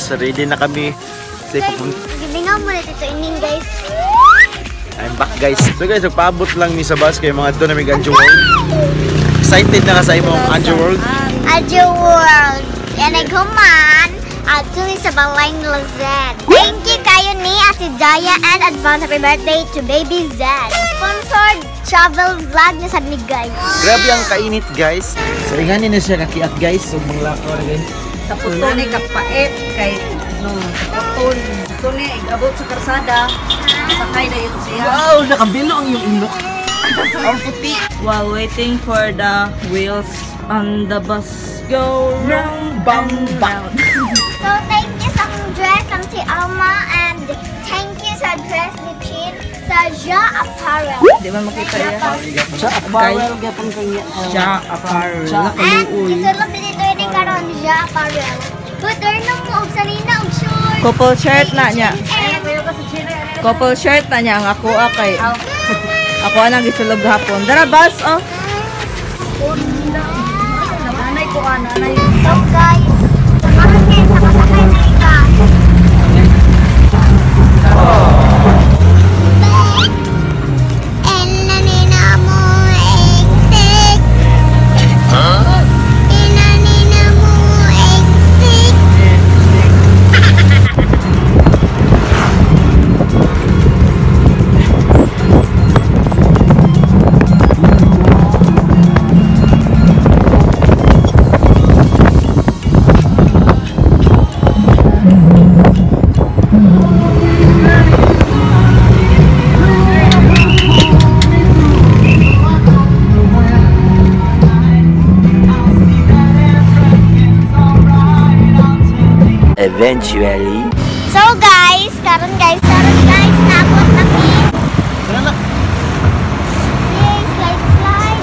guys, ready na kami. Gibingaw mo na dito ining guys. I'm back guys. So guys, nagpaabot lang ni sa bus kay mga doon na may Anju World. Excited na ka sa imong Anju World? Anju World. Yan ay human. Ato ni sa balay ni Lizette. Thank you kayo ni Ate Jaya and advance happy birthday to Baby Zed. Sponsored travel vlog na sa ni guys. Grabe ang kainit guys. So inganin na siya kakiat guys. So mga lako na guys. Sa puto ni kapait kay no, sa puton. So ni abot sa karsada. Sakay na yun siya. Wow, nakabilo ang iyong ilok. Ang puti. While waiting for the wheels on the bus go round Bang, round. So thank you sa akong dress ang si Alma and thank you sa dress ni Chin sa Ja Apparel. Di ba makita yan? Sa apparel gapon kanya. Ja Apparel. And isulong din ito yung karon Ja Apparel. Butter na mo og salina og short. Couple shirt na niya. And Couple shirt na niya ang ako kay. Ako anang gisulog hapon. Dara bus oh. Nanay ko nanay. so guys, samahan kayo sa kasakay na ika. Eventually. So guys, karon guys, naabot na mi. Tara na. Yay, slide.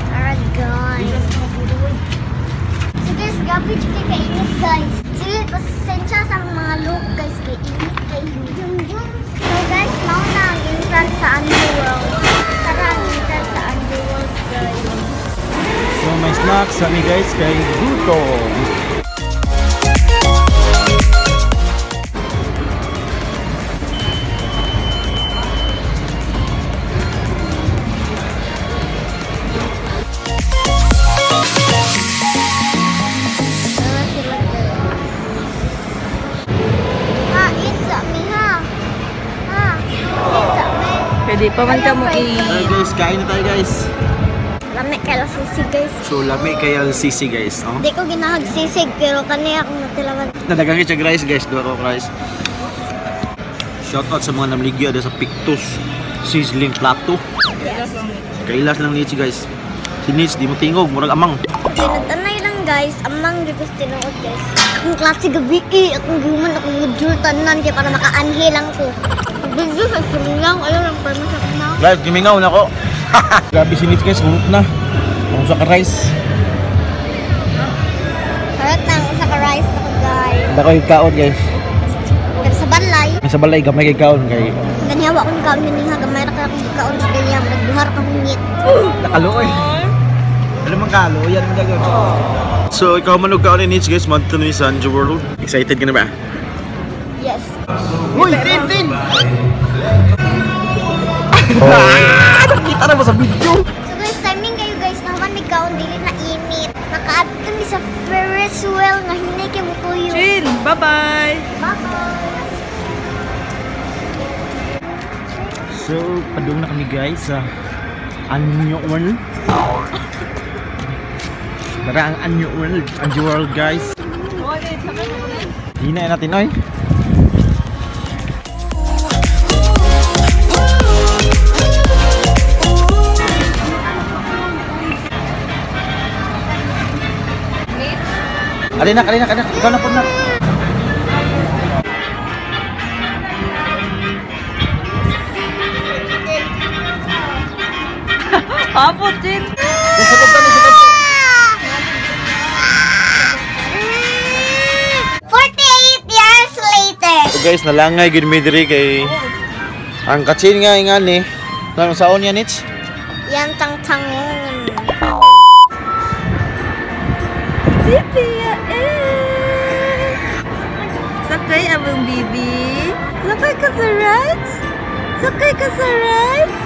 Alright guys. So guys, gabi chika kainit guys. Sige, pasensya sa mga look guys, kay init kay yun. So guys, now na ang entrance sa Underworld. Tara, ang entrance sa Underworld guys. So may snacks kami guys kay Guto. Pwede pa man ka mo Hey guys, kain na tayo guys. Lami kay sisig guys. So lami kay LCC guys, no? Hindi ko ginahagsisig pero kaniya akong natilawan. Nadagang siya guys, duha ko guys. Shoutout sa mga namligya sa Pictus Sizzling Plato. Kailas lang niya guys. Si Nitz, di mo tingog, murag amang. Tinatanay lang guys, amang ribos tinuod guys. Akong klase gabi akong guman, akong module tanan kaya para makaanhi lang ko. Bigyo sa sumingaw, ayaw lang para masaknaw. Guys, gimingaw na ko. Grabe si Nitz guys, hulot na. Ang sa ka-rice. Harap nang sa ka-rice na ko guys. Hindi ko kaon guys. Pero sa balay, Sa balay, gamay kay kaon kay. ganihawa akong kaon yun nga, gamay na kaya akong kaon sa ganyan, nagbuhar akong ngit. Nakaloy. Ano mang kalo, yan ang gagawin. So, ikaw man kaon ni Nitz guys, magto ni sa Anju World. Excited ka na ba? Yes. Uy, tin! Nakita na mo sa video. So guys, timing kayo guys, naman may kaon, dili na init. Nakaabot kami sa Ferris wheel nga hinay kayo mo tuyo. Chill. Bye-bye. Bye-bye. So, padung na kami guys sa Anju World. Tara ang Anju World guys. Hinayin natin oy. Alina. Ikaw na po na. Apo, Jin. Nasagap ka. 48 years later. So guys, nalangay gud mi diri kay ang katsin nga ingani. Nang saon yan Nitz? Yan tang-tangon. Sipia, Sakay abang bibi. Sakay ka sa rides? Sakay ka sa rides?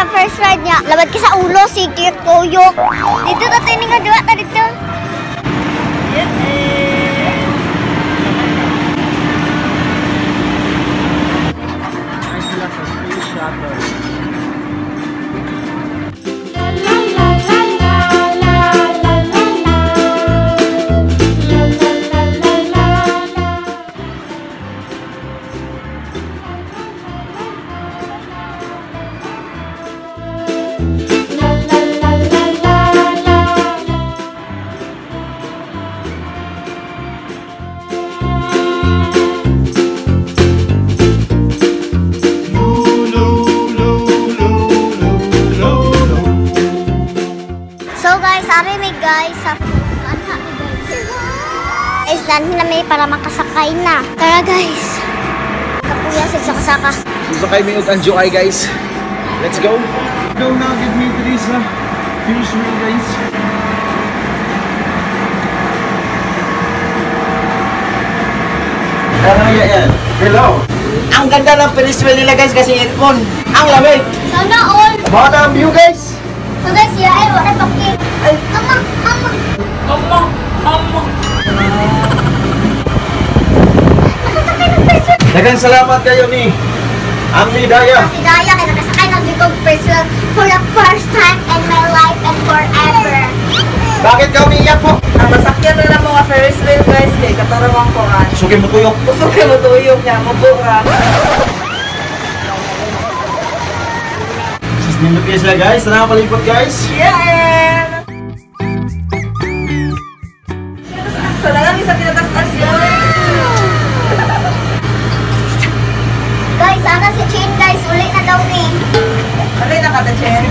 First ride niya. Labad ka sa ulo, sige, tuyok. Dito na tayo nga diwa na dito. Guys, dahil na may para makasakay na. Tara guys. Kapuya, sigsaka-saka. Susakay mo yung Anjo ay guys. Let's go. Go now, give me Teresa. Finish me guys. Yan. Hello. Ang ganda ng Ferris wheel nila guys kasi aircon. Ang lamig. Sana all. Baka ang view guys. So guys, yeah, ay wala pakit. Ay, mama. Daghang salamat kayo ni Ami Daya. Si Daya kaya nakasakay ng Bicog Ferris wheel for the first time in my life and forever. Bakit ka umiiyak po? Ang masakyan na lang mga Ferris wheel guys, kay katarawang ko nga. Sugin mo tuyok. Sugin mo tuyok niya, mabura. Nindot kayo sila guys, tara palipot guys. Yeah! So na lang isa tinatastas guys. Guys, sana si Chin guys, ulit na daw ni. Ano yung nakata Chen?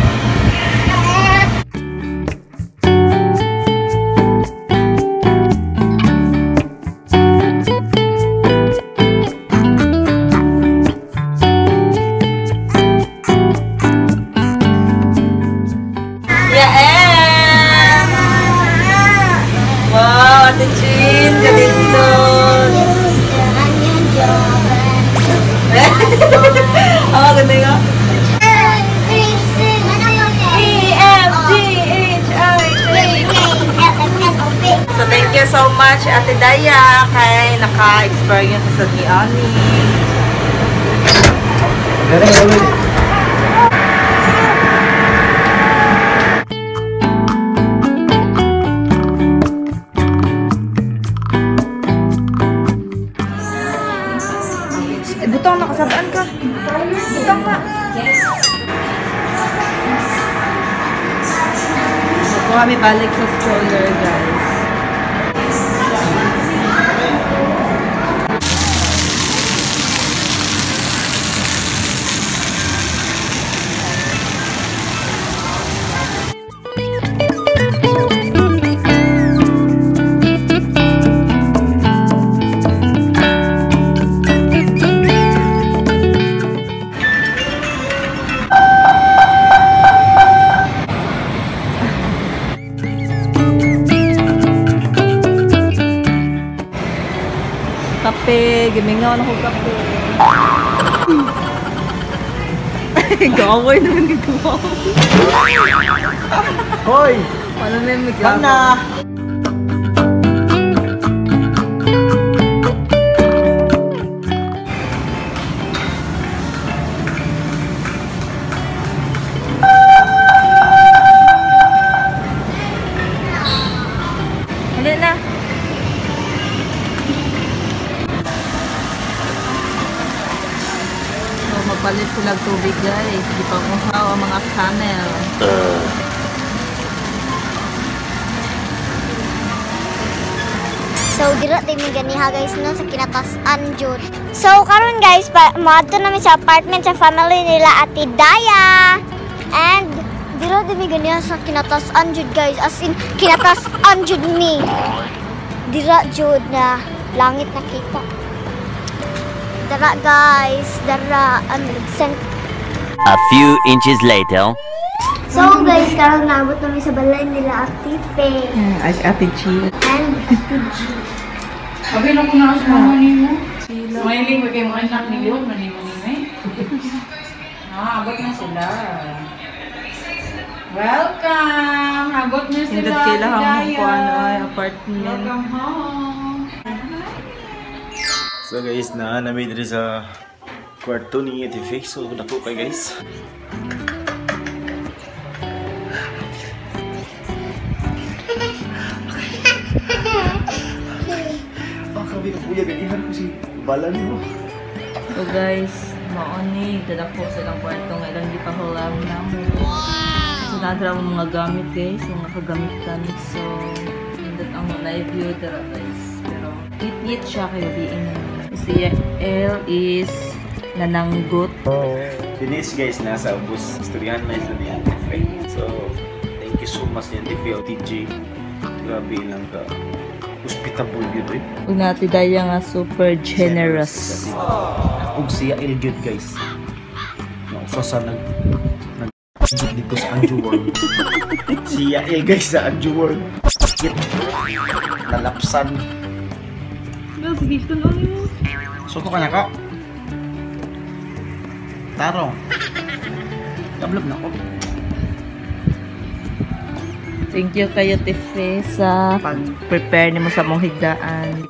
So thank you so much Ate Daya kay naka-experience sa ni Ani. Butang nakasabaan ka. Butang na. So kami balik sa stroller guys. Kape, gimingaw na ko kape. Gaway naman gagawa. Hoy! Paano na yung magagawa? Mana! nilag tubig guys. Di pa muhaw ang mga camel. So, dira tayo may ganiha guys no, sa kinatasan jud. So, karon guys, maadto namin sa apartment sa family nila Ate Daya. And, dira tayo may ganiha sa kinatasan jud guys. As in, kinatasan jud me. Dira jud na langit nakita. Dara guys, dara. A few inches later. So guys, karon naabot namin sa balay nila Ate Faye. Ate Chi. And Ate G. Sabi lang ko na sa mga nimo. Smiling ko kay mga anak ni Leon, manimo-nimo. Abot na sila. Welcome! Abot na sila. Hindi kailangan mo po ay apartment. Welcome home. So guys, namin diri sa kwarto ni Ate Faye. So dako kay guys. Sabi ko kuya, ganihan ko si balan mo. So guys, maoni, dadako silang kwarto ngayon di pa hulam na mo. So nadra mo mga gamit guys, mga kagamitan. So, nandun ang live view dara guys. Pero, hit siya kayo diin. Si L is nananggot. Finish guys, nasa ubos. Istoryahan na isa ni Ate Faye. So, thank you so much ni Ate Faye o TJ. Grabe lang ka. Hospitable yun rin. Ug natin daya nga super generous. Ug siya il-good guys. Nausa sa nag dito sa Anju World. Siya il guys sa Anju World. Lalapsan. Sige, ito na mo. Soto ka na ka. Tarong. Kablog na ko. Thank you kayo, Tife, sa pag-prepare nimo sa mong higdaan.